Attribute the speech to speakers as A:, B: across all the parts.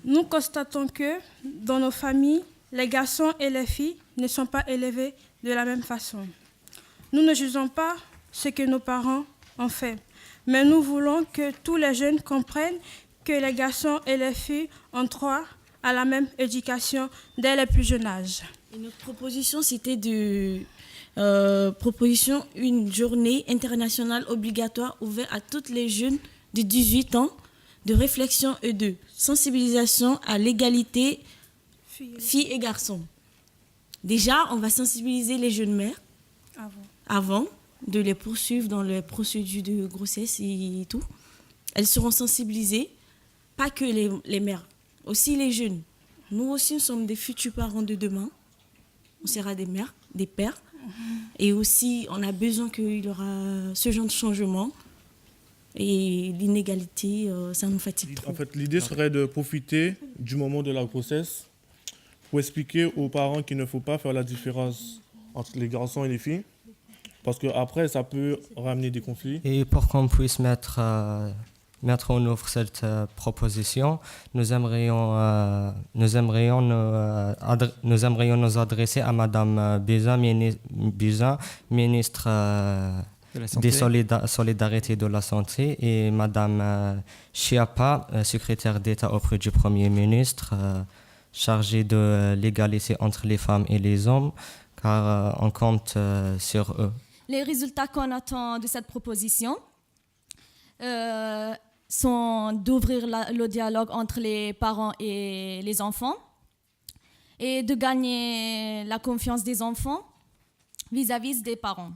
A: Nous constatons que dans nos familles, les garçons et les filles ne sont pas élevés de la même façon. Nous ne jugeons pas ce que nos parents ont fait, mais nous voulons que tous les jeunes comprennent que les garçons et les filles ont droit à la même éducation dès le plus jeune âge.
B: Et notre proposition, c'était proposition une journée internationale obligatoire ouverte à tous les jeunes de 18 ans de réflexion et de sensibilisation à l'égalité filles et garçons. Déjà, on va sensibiliser les jeunes mères avant de les poursuivre dans les procédures de grossesse et tout. Elles seront sensibilisées, pas que les mères, aussi les jeunes. Nous aussi, nous sommes des futurs parents de demain. On sera des mères, des pères. Et aussi, on a besoin qu'il y aura ce genre de changement. Et l'inégalité, ça nous fatigue trop.
C: En fait, l'idée serait de profiter du moment de la grossesse pour expliquer aux parents qu'il ne faut pas faire la différence entre les garçons et les filles. Parce qu'après, ça peut ramener des conflits.
D: Et pour qu'on puisse mettre en œuvre cette proposition, nous aimerions nous adresser à Madame Bizan, ministre des Solidarités de la Santé, et Madame Chiappa, secrétaire d'État auprès du Premier ministre, chargée de l'égalité entre les femmes et les hommes, car on compte sur eux.
E: Les résultats qu'on attend de cette proposition sont d'ouvrir le dialogue entre les parents et les enfants et de gagner la confiance des enfants vis-à-vis des parents.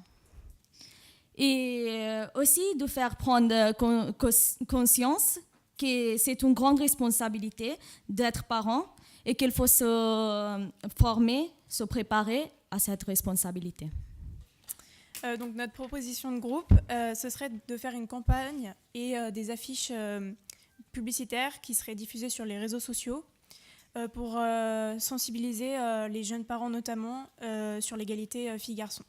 E: Et aussi de faire prendre conscience que c'est une grande responsabilité d'être parent et qu'il faut se former, se préparer à cette responsabilité.
F: Donc notre proposition de groupe, ce serait de faire une campagne et des affiches publicitaires qui seraient diffusées sur les réseaux sociaux pour sensibiliser les jeunes parents notamment sur l'égalité filles-garçons.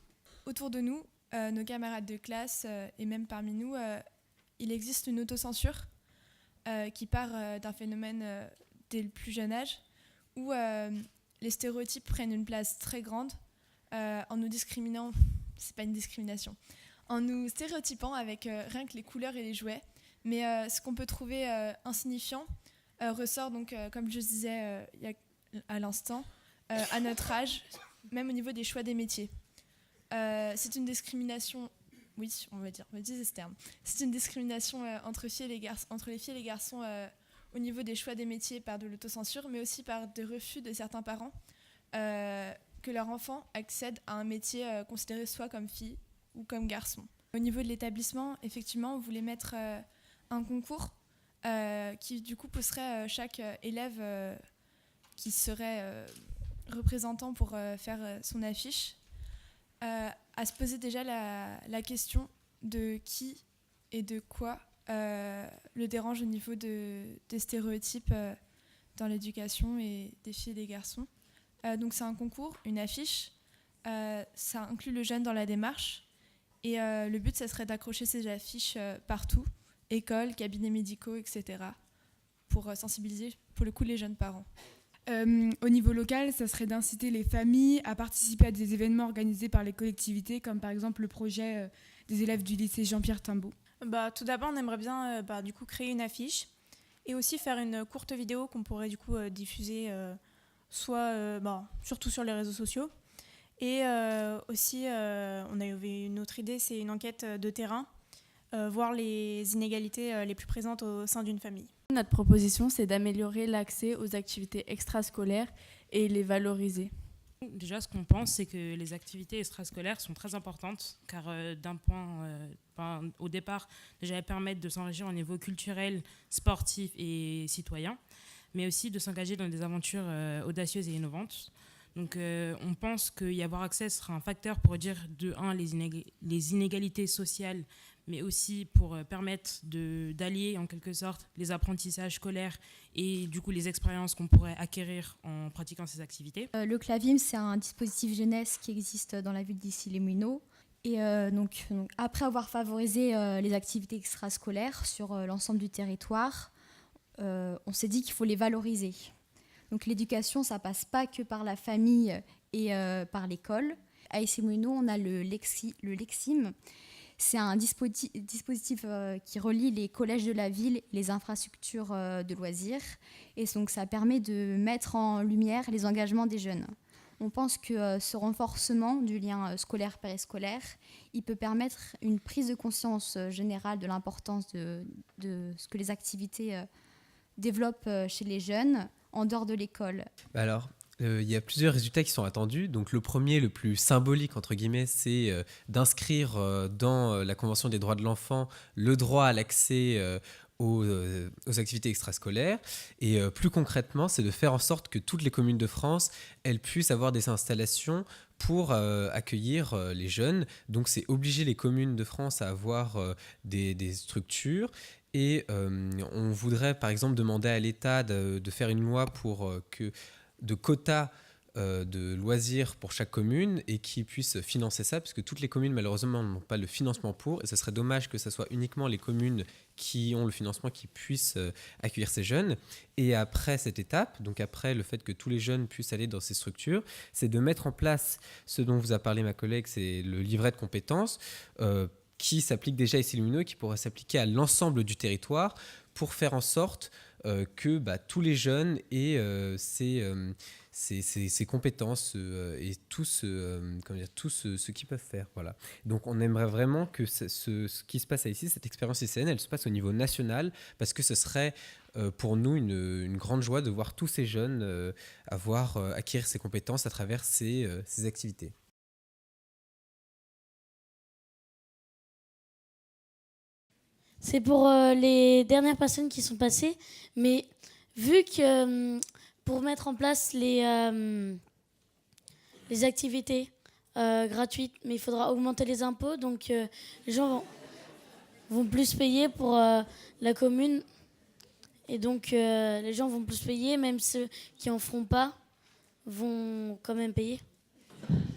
G: Autour de nous, nos camarades de classe et même parmi nous, il existe une autocensure qui part d'un phénomène dès le plus jeune âge où les stéréotypes prennent une place très grande en nous discriminant. C'est pas une discrimination. En nous stéréotypant avec rien que les couleurs et les jouets. Mais ce qu'on peut trouver insignifiant ressort donc, comme je disais à l'instant, à notre âge, même au niveau des choix des métiers. C'est une discrimination, oui, on va utiliser ce terme. C'est une discrimination entre les filles et les garçons au niveau des choix des métiers par de l'autocensure, mais aussi par des refus de certains parents que leur enfant accède à un métier considéré soit comme fille ou comme garçon. Au niveau de l'établissement, effectivement, on voulait mettre un concours qui du coup pousserait chaque élève qui serait représentant pour faire son affiche à se poser déjà la question de qui et de quoi le dérange au niveau des stéréotypes dans l'éducation et des filles et des garçons. Donc c'est un concours, une affiche, ça inclut le jeune dans la démarche et le but, ça serait d'accrocher ces affiches partout, écoles, cabinets médicaux, etc., pour sensibiliser pour le coup les jeunes parents.
H: Au niveau local, ça serait d'inciter les familles à participer à des événements organisés par les collectivités, comme par exemple le projet des élèves du lycée Jean-Pierre Timbaud.
F: Tout d'abord, on aimerait bien du coup, créer une affiche et aussi faire une courte vidéo qu'on pourrait du coup diffuser surtout sur les réseaux sociaux. Et aussi, on avait une autre idée, c'est une enquête de terrain, voir les inégalités les plus présentes au sein d'une famille.
I: Notre proposition, c'est d'améliorer l'accès aux activités extrascolaires et les valoriser.
J: Déjà, ce qu'on pense, c'est que les activités extrascolaires sont très importantes, car au départ, déjà, elles permettent de s'enrichir au niveau culturel, sportif et citoyen, mais aussi de s'engager dans des aventures audacieuses et innovantes. Donc on pense qu'y avoir accès sera un facteur pour réduire de 1 les inégalités sociales, mais aussi pour permettre d'allier en quelque sorte les apprentissages scolaires et du coup les expériences qu'on pourrait acquérir en pratiquant ces activités.
K: Le Clavim, c'est un dispositif jeunesse qui existe dans la ville d'Issy-les-Moulineaux. Et donc, après avoir favorisé les activités extrascolaires sur l'ensemble du territoire, on s'est dit qu'il faut les valoriser. Donc l'éducation, ça passe pas que par la famille et par l'école. À Issy-les-Moulineaux, on a le Lexim. C'est un dispositif qui relie les collèges de la ville et les infrastructures de loisirs. Et donc ça permet de mettre en lumière les engagements des jeunes. On pense que ce renforcement du lien scolaire-périscolaire, il peut permettre une prise de conscience générale de l'importance de ce que les activités développent chez les jeunes en dehors de l'école.
L: Alors, il y a plusieurs résultats qui sont attendus. Donc, le premier, le plus symbolique, entre guillemets, c'est d'inscrire dans la Convention des droits de l'enfant le droit à l'accès aux activités extrascolaires. Et plus concrètement, c'est de faire en sorte que toutes les communes de France, elles puissent avoir des installations pour accueillir les jeunes. Donc, c'est obliger les communes de France à avoir des structures. Et on voudrait, par exemple, demander à l'État de faire une loi de quotas de loisirs pour chaque commune et qui puisse financer ça, puisque toutes les communes, malheureusement, n'ont pas le financement pour. Et ce serait dommage que ce soit uniquement les communes qui ont le financement qui puissent accueillir ces jeunes. Et après cette étape, donc après le fait que tous les jeunes puissent aller dans ces structures, c'est de mettre en place ce dont vous a parlé ma collègue, c'est le livret de compétences, qui s'applique déjà à Issy-les-Moulineaux et qui pourrait s'appliquer à l'ensemble du territoire pour faire en sorte que tous les jeunes aient ces compétences et tout ce qu'ils peuvent faire. Voilà. Donc on aimerait vraiment que ce qui se passe ici, cette expérience ICN, elle se passe au niveau national, parce que ce serait pour nous une grande joie de voir tous ces jeunes acquérir ces compétences à travers ces activités.
M: C'est pour les dernières personnes qui sont passées, mais vu que pour mettre en place les activités gratuites, mais il faudra augmenter les impôts, donc les gens vont plus payer pour la commune, et donc les gens vont plus payer, même ceux qui en feront pas vont quand même payer.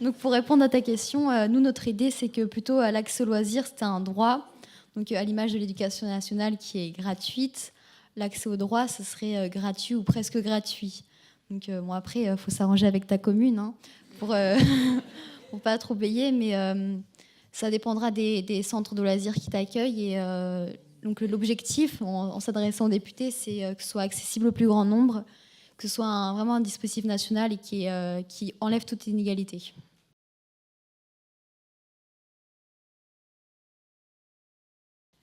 K: Donc pour répondre à ta question, nous, notre idée, c'est que plutôt l'accès au loisir, c'est un droit. Donc, à l'image de l'éducation nationale qui est gratuite, l'accès au droit, ce serait gratuit ou presque gratuit. Donc, après, il faut s'arranger avec ta commune pour pas trop payer, mais ça dépendra des centres de loisirs qui t'accueillent. Et donc, l'objectif, en s'adressant aux députés, c'est que ce soit accessible au plus grand nombre, que ce soit vraiment un dispositif national et qui enlève toute inégalité.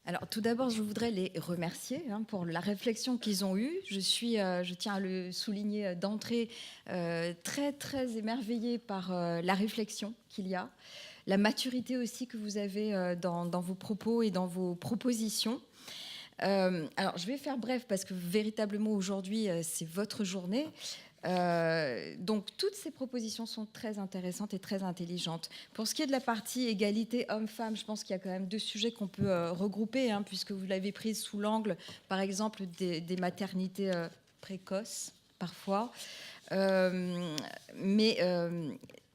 N: Alors, tout d'abord, je voudrais les remercier pour la réflexion qu'ils ont eue. Je tiens à le souligner d'entrée, très, très émerveillée par la réflexion qu'il y a, la maturité aussi que vous avez dans vos propos et dans vos propositions. Alors, je vais faire bref parce que véritablement, aujourd'hui, c'est votre journée. Donc toutes ces propositions sont très intéressantes et très intelligentes. Pour ce qui est de la partie égalité homme-femme, je pense qu'il y a quand même deux sujets qu'on peut regrouper, puisque vous l'avez prise sous l'angle, par exemple, des maternités précoces, parfois. Mais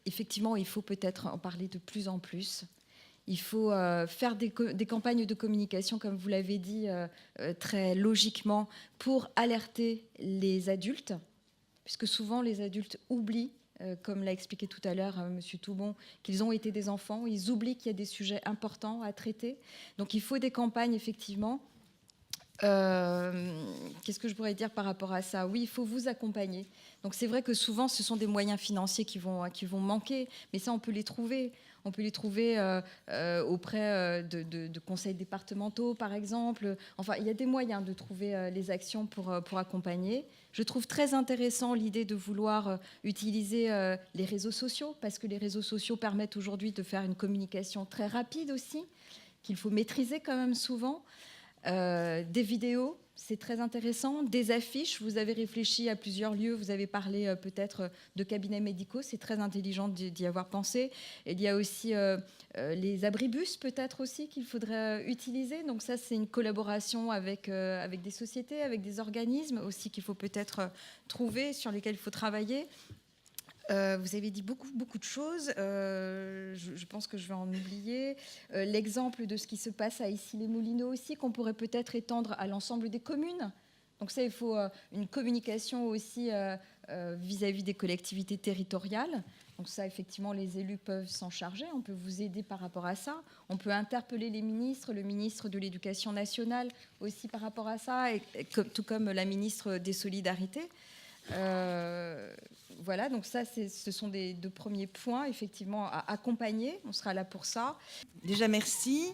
N: effectivement, il faut peut-être en parler de plus en plus. Il faut faire des campagnes de communication, comme vous l'avez dit très logiquement, pour alerter les adultes, puisque souvent les adultes oublient, comme l'a expliqué tout à l'heure M. Toubon, qu'ils ont été des enfants. Ils oublient qu'il y a des sujets importants à traiter. Donc il faut des campagnes, effectivement. Qu'est-ce que je pourrais dire par rapport à ça ? Oui, il faut vous accompagner. Donc c'est vrai que souvent, ce sont des moyens financiers qui vont manquer, mais ça, on peut les trouver. On peut les trouver auprès de conseils départementaux, par exemple. Enfin, il y a des moyens de trouver les actions pour accompagner. Je trouve très intéressant l'idée de vouloir utiliser les réseaux sociaux, parce que les réseaux sociaux permettent aujourd'hui de faire une communication très rapide aussi, qu'il faut maîtriser quand même souvent. Des vidéos, c'est très intéressant. Des affiches, vous avez réfléchi à plusieurs lieux, vous avez parlé peut-être de cabinets médicaux, c'est très intelligent d'y avoir pensé. Il y a aussi les abribus peut-être aussi qu'il faudrait utiliser. Donc ça, c'est une collaboration avec des sociétés, avec des organismes aussi qu'il faut peut-être trouver, sur lesquels il faut travailler. Vous avez dit beaucoup de choses. Je pense que je vais en oublier. L'exemple de ce qui se passe à Issy-les-Moulineaux aussi, qu'on pourrait peut-être étendre à l'ensemble des communes. Donc ça, il faut une communication aussi vis-à-vis des collectivités territoriales. Donc ça, effectivement, les élus peuvent s'en charger. On peut vous aider par rapport à ça. On peut interpeller les ministres, le ministre de l'Éducation nationale aussi par rapport à ça, tout comme la ministre des Solidarités. Voilà, donc ça, ce sont des 2 premiers points, effectivement, à accompagner. On sera là pour ça.
O: Déjà, merci.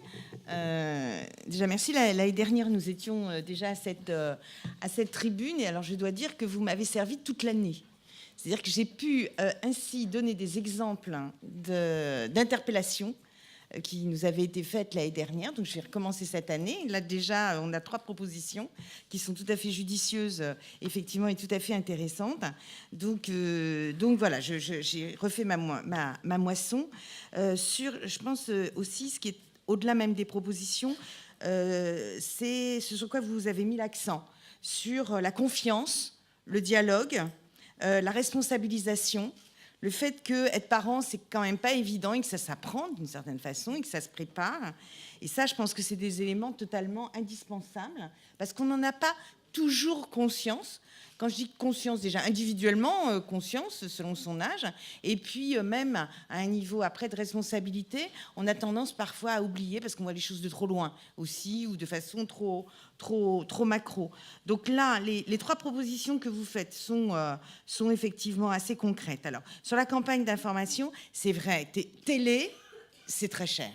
O: L'année dernière, nous étions déjà à cette tribune. Et alors, je dois dire que vous m'avez servi toute l'année. C'est-à-dire que j'ai pu ainsi donner des exemples d'interpellations qui nous avaient été faites l'année dernière. Donc, je vais recommencer cette année. Là, déjà, on a 3 propositions qui sont tout à fait judicieuses, effectivement, et tout à fait intéressantes. Donc voilà, j'ai refait ma moisson. Je pense aussi, ce qui est au-delà même des propositions, c'est ce sur quoi vous avez mis l'accent, sur la confiance, le dialogue, la responsabilisation, le fait qu'être parent, c'est quand même pas évident et que ça s'apprend d'une certaine façon et que ça se prépare. Et ça, je pense que c'est des éléments totalement indispensables parce qu'on n'en a pas toujours conscience. Quand je dis conscience, déjà individuellement, conscience selon son âge, et puis même à un niveau après de responsabilité, on a tendance parfois à oublier parce qu'on voit les choses de trop loin aussi ou de façon trop macro. Donc là, les 3 propositions que vous faites sont effectivement assez concrètes. Alors, sur la campagne d'information, c'est vrai, télé, c'est très cher.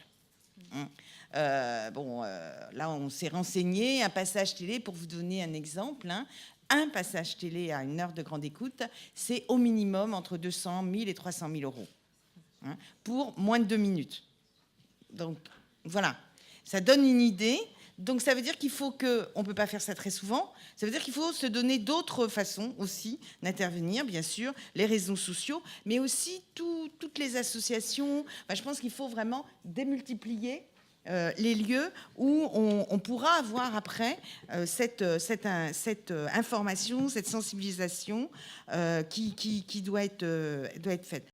O: Là, on s'est renseigné, un passage télé, pour vous donner un exemple, un passage télé à 1 heure de grande écoute, c'est au minimum entre 200 000 et 300 000 euros, pour moins de 2 minutes. Donc, voilà, ça donne une idée. Donc, ça veut dire qu'il faut on ne peut pas faire ça très souvent, ça veut dire qu'il faut se donner d'autres façons aussi d'intervenir, bien sûr, les réseaux sociaux, mais aussi toutes les associations. Je pense qu'il faut vraiment démultiplier les lieux où on pourra avoir après cette information, cette sensibilisation qui doit être faite.